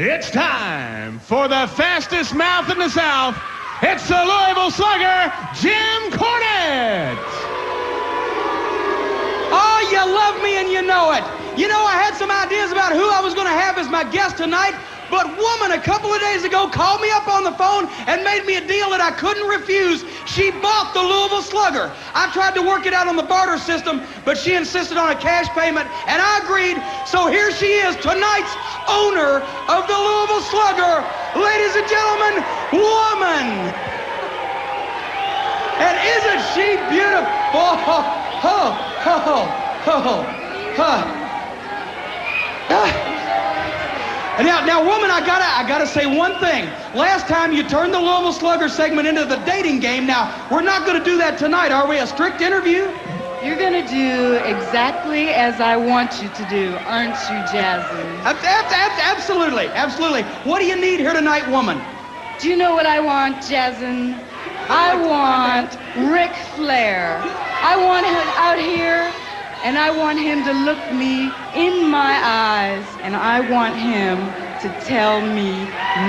It's time for the fastest mouth in the South. It's the Louisville Slugger, Jim Cornette. Oh, you love me and you know it. You know, I had some ideas about who I was going to have as my guest tonight, but woman a couple of days ago called me up on the phone and made me a deal that I couldn't refuse. She bought the Louisville Slugger. I tried to work it out on the barter system, but she insisted on a cash payment, and I agreed. So here she is, tonight's owner of the Louisville Slugger. Ladies and gentlemen, woman. And isn't she beautiful? Now, woman, I gotta say one thing. Last time you turned the Louisville Slugger segment into the dating game. Now, we're not gonna do that tonight, are we? A strict interview? You're gonna do exactly as I want you to do, aren't you, Jazzy? Absolutely, absolutely. What do you need here tonight, woman? Do you know what I want, Jazzin? I want Ric Flair. I want him out here, and I want him to look me in my eyes, and I want him to tell me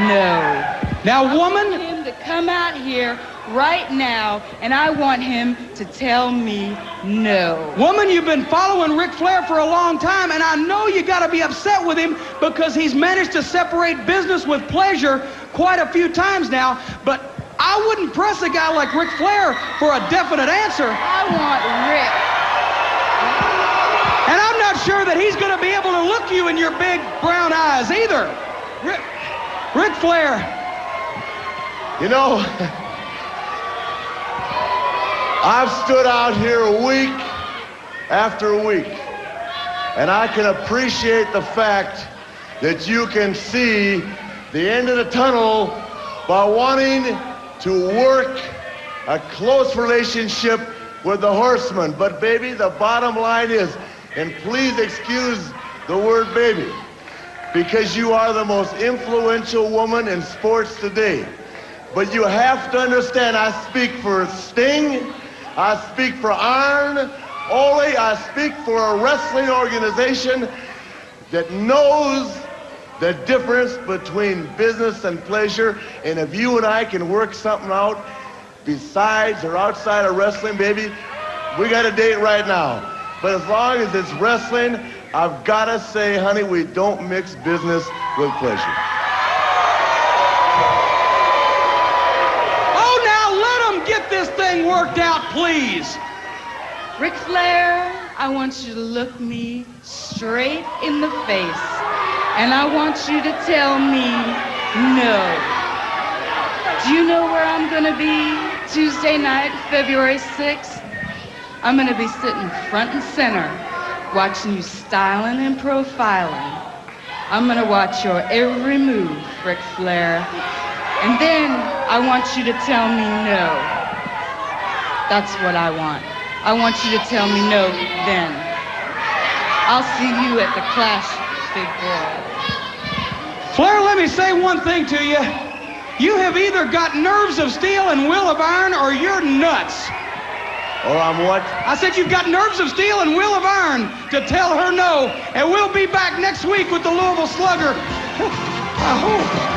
no. Now, woman... I want him to come out here right now, and I want him to tell me no. Woman, you've been following Ric Flair for a long time, and I know you got to be upset with him because he's managed to separate business with pleasure quite a few times now, but I wouldn't press a guy like Ric Flair for a definite answer. I want Rick. And I'm not sure that he's going to be able to look you in your big brown eyes either. Ric Flair. You know, I've stood out here week after week, and I can appreciate the fact that you can see the end of the tunnel by wanting to work a close relationship with the Horseman. But baby, the bottom line is, and please excuse the word baby, because you are the most influential woman in sports today. But you have to understand, I speak for Sting, I speak for Arn, Ole, I speak for a wrestling organization that knows the difference between business and pleasure. And if you and I can work something out besides or outside of wrestling, baby, we got a date right now. But as long as it's wrestling, I've got to say, honey, we don't mix business with pleasure. Oh, now let him get this thing worked out, please. Ric Flair, I want you to look me straight in the face, and I want you to tell me no. Do you know where I'm gonna be Tuesday night, February 6th? I'm gonna be sitting front and center, watching you styling and profiling. I'm gonna watch your every move, Ric Flair. And then I want you to tell me no. That's what I want. I want you to tell me no then. I'll see you at the Clash, big boy. Flair, let me say one thing to you. You have either got nerves of steel and will of iron, or you're nuts. Or I'm what? I said you've got nerves of steel and will of iron to tell her no. And we'll be back next week with the Louisville Slugger. I hope.